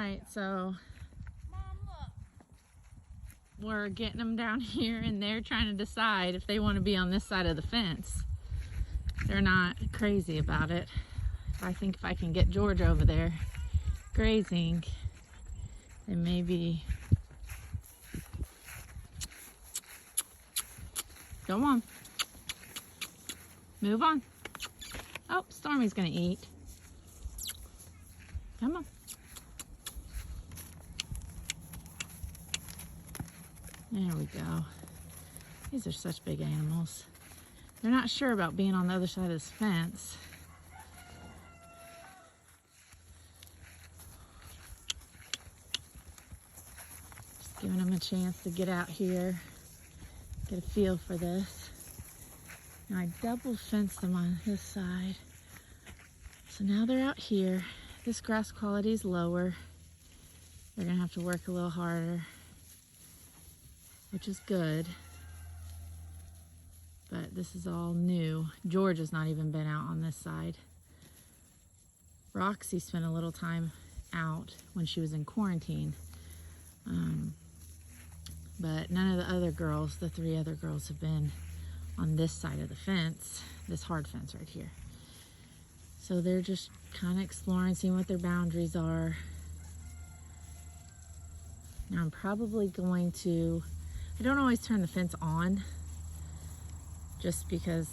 right, so we're getting them down here and they're trying to decide if they want to be on this side of the fence. They're not crazy about it. I think if I can get George over there grazing, then maybe. Come on. Move on. Oh, Stormy's gonna eat. Come on. There we go. These are such big animals. They're not sure about being on the other side of this fence. Just giving them a chance to get out here, get a feel for this. Now I double fenced them on this side. So now they're out here. This grass quality is lower. They're gonna have to work a little harder, which is good. But this is all new. George has not even been out on this side. Roxy spent a little time out when she was in quarantine. But none of the other girls, the 3 other girls, have been on this side of the fence, this hard fence right here. So they're just kind of exploring, seeing what their boundaries are. Now I'm probably going to, I don't always turn the fence on, just because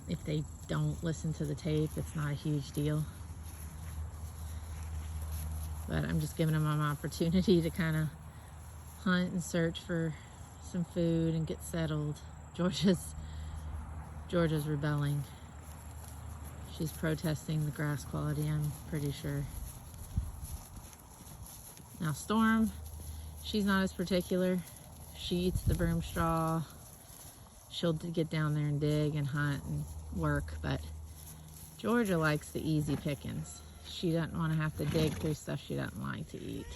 if they don't listen to the tape, it's not a huge deal. But I'm just giving them an opportunity to kind of hunt and search for some food and get settled. Georgia's rebelling. She's protesting the grass quality, I'm pretty sure. Now Storm, she's not as particular. She eats the broom straw. She'll get down there and dig and hunt and work, but Georgia likes the easy pickings. She doesn't want to have to dig through stuff she doesn't like to eat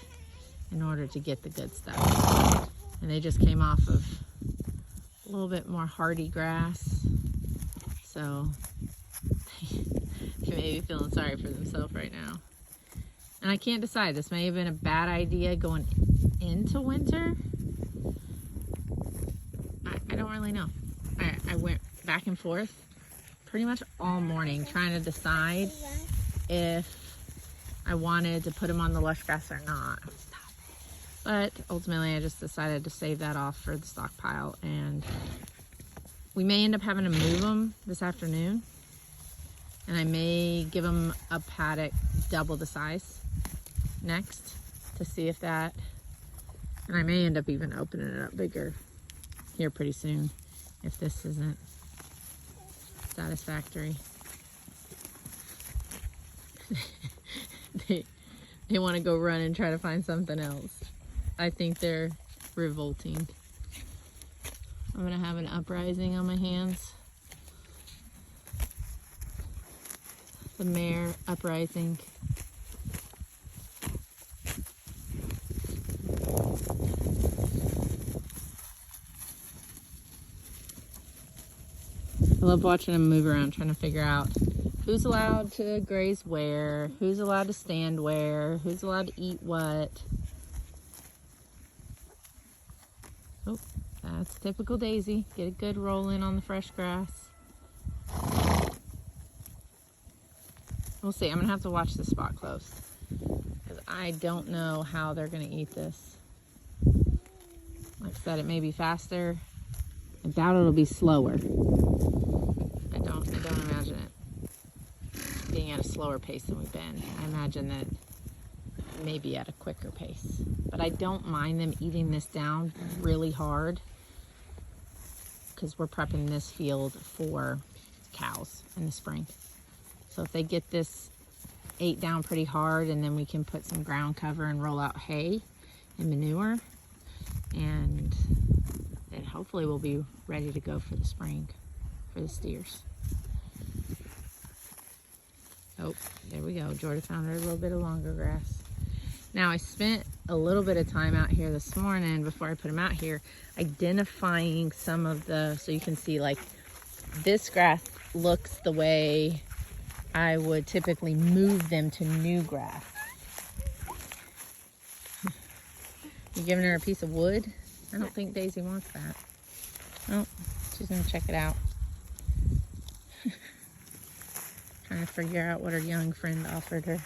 in order to get the good stuff. And they just came off of a little bit more hardy grass, so they may be feeling sorry for themselves right now. And I can't decide. This may have been a bad idea going into winter. I don't really know. I went back and forth pretty much all morning trying to decide if I wanted to put them on the lush grass or not. But ultimately I just decided to save that off for the stockpile, and we may end up having to move them this afternoon, and I may give them a paddock double the size next to see if that, and I may end up even opening it up bigger here pretty soon if this isn't satisfactory. They want to go run and try to find something else. I think they're revolting. I'm gonna have an uprising on my hands. The mare uprising. I love watching them move around, trying to figure out who's allowed to graze where, who's allowed to stand where, who's allowed to eat what. Oh, that's typical Daisy. Get a good roll in on the fresh grass. We'll see. I'm going to have to watch this spot close, because I don't know how they're going to eat this. Like I said, it may be faster. I doubt it'll be slower. I don't imagine it being at a slower pace than we've been. I imagine that maybe at a quicker pace. But I don't mind them eating this down really hard, because we're prepping this field for cows in the spring. So if they get this ate down pretty hard, and then we can put some ground cover and roll out hay and manure, and then hopefully we'll be ready to go for the spring for the steers. Oh, there we go. Jordan found her a little bit of longer grass. Now I spent a little bit of time out here this morning before I put them out here identifying some of the, so you can see like this grass looks the way I would typically move them to new grass. You giving her a piece of wood? I don't think Daisy wants that. Oh, she's gonna check it out. Trying to figure out what her young friend offered her.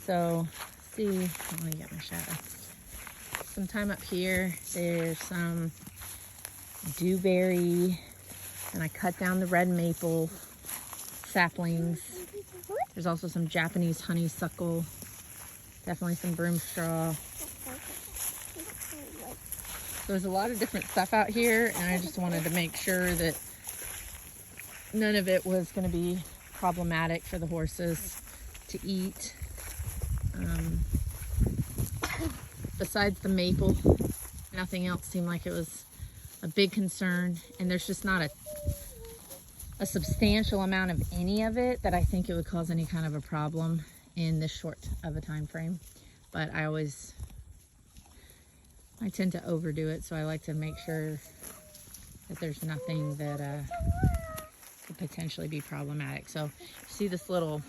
So, see, let me get my shadow. Sometime up here, there's some dewberry, and I cut down the red maple saplings. There's also some Japanese honeysuckle, definitely some broom straw. So there's a lot of different stuff out here, and I just wanted to make sure that none of it was going to be problematic for the horses to eat. Besides the maple, nothing else seemed like it was a big concern, and there's just not a substantial amount of any of it that I think it would cause any kind of a problem in this short of a time frame. But I tend to overdo it, so I like to make sure that there's nothing that could potentially be problematic. So see this little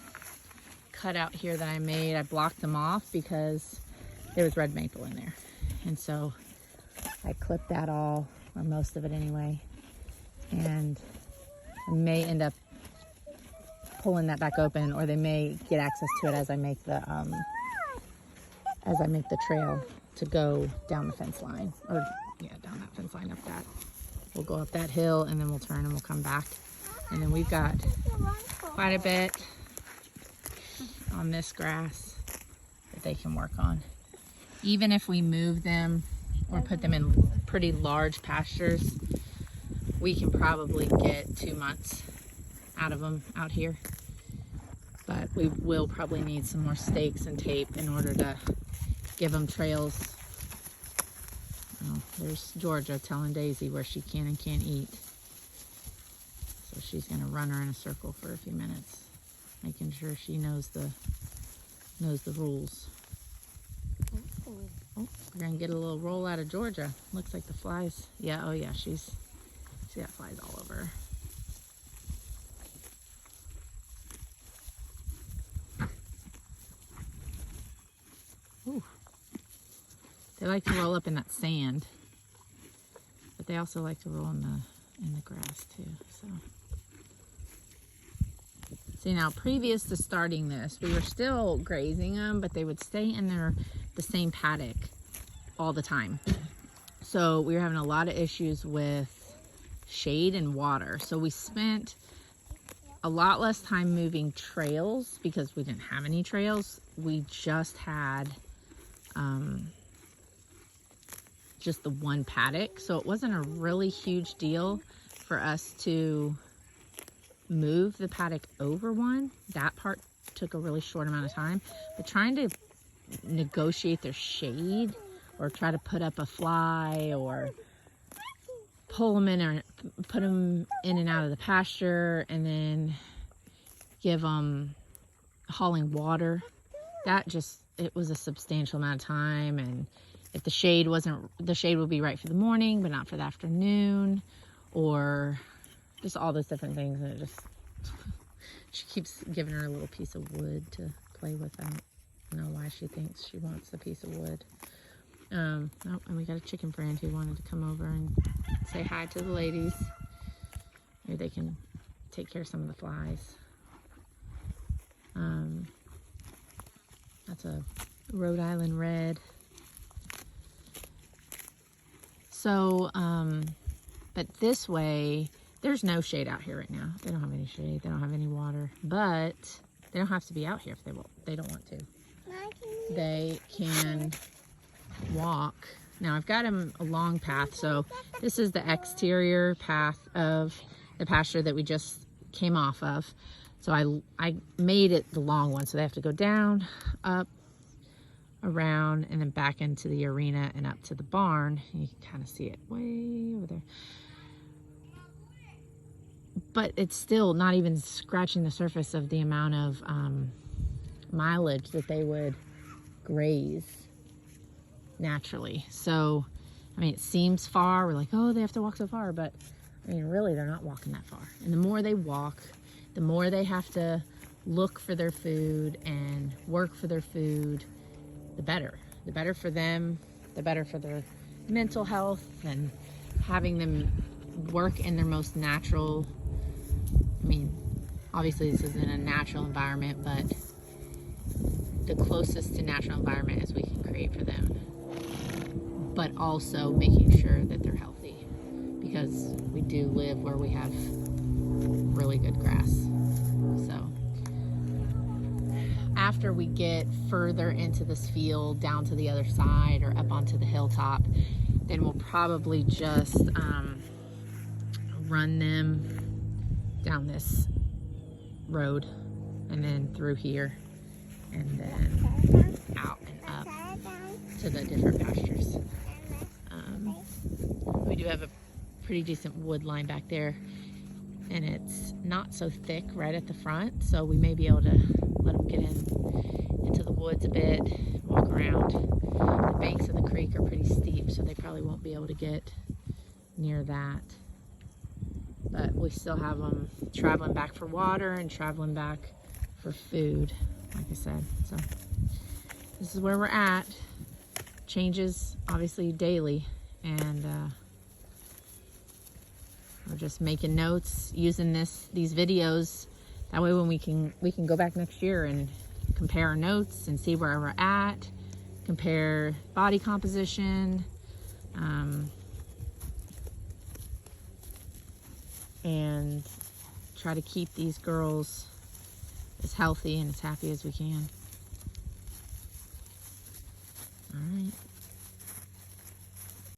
cutout here that I made? I blocked them off because there was red maple in there, and so I clipped that all, or most of it anyway, and I may end up pulling that back open, or they may get access to it as I make the trail to go down the fence line, or yeah, down that fence line up that. We'll go up that hill and then we'll turn and we'll come back. And then we've got quite a bit on this grass that they can work on. Even if we move them or put them in pretty large pastures, we can probably get 2 months out of them out here. But we will probably need some more stakes and tape in order to give them trails. Oh, there's Georgia telling Daisy where she can and can't eat. So she's gonna run her in a circle for a few minutes, making sure she knows the rules. Oh, we're gonna get a little roll out of Georgia. Looks like the flies. Yeah, oh yeah, she's got flies all over her. Ooh. They like to roll up in that sand, but they also like to roll in the grass too. So, see, now previous to starting this, we were still grazing them, but they would stay in the same paddock all the time. So we were having a lot of issues with shade and water. So we spent a lot less time moving trails because we didn't have any trails. We just had just the one paddock, so it wasn't a really huge deal for us to move the paddock over one. That part took a really short amount of time, but trying to negotiate their shade or try to put up a fly or pull them in or put them in and out of the pasture and then give them hauling water, it was a substantial amount of time. And if the shade would be right for the morning, but not for the afternoon, or just all those different things. And she keeps giving her a little piece of wood to play with. I don't know why she thinks she wants a piece of wood. Oh, and we got a chicken friend who wanted to come over and say hi to the ladies. Maybe they can take care of some of the flies. That's a Rhode Island red. So, but this way, there's no shade out here right now. They don't have any shade. They don't have any water. But they don't have to be out here if they don't want to. They can walk. Now, I've got them a long path. So this is the exterior path of the pasture that we just came off of. So I made it the long one. So they have to go down, up, around, and then back into the arena and up to the barn. You can kind of see it way over there. But it's still not even scratching the surface of the amount of mileage that they would graze naturally. So, I mean, it seems far. We're like, oh, they have to walk so far. But, I mean, really, they're not walking that far. And the more they walk, the more they have to look for their food and work for their food, the better. The better for them, the better for their mental health, and having them work in their most natural, I mean, obviously this isn't a natural environment, but the closest to natural environment as we can create for them, but also making sure that they're healthy, because we do live where we have really good grass. So after we get further into this field, down to the other side or up onto the hilltop, then we'll probably just run them down this road and then through here and then out and up to the different pastures. We do have a pretty decent wood line back there, and it's not so thick right at the front, so we may be able to let them get into the woods a bit, walk around. The banks of the creek are pretty steep, so they probably won't be able to get near that. But we still have them traveling back for water and traveling back for food, like I said. So this is where we're at. Changes obviously daily, and we're just making notes, using these videos. That way when we can go back next year and compare our notes and see where we're at, compare body composition, and try to keep these girls as healthy and as happy as we can.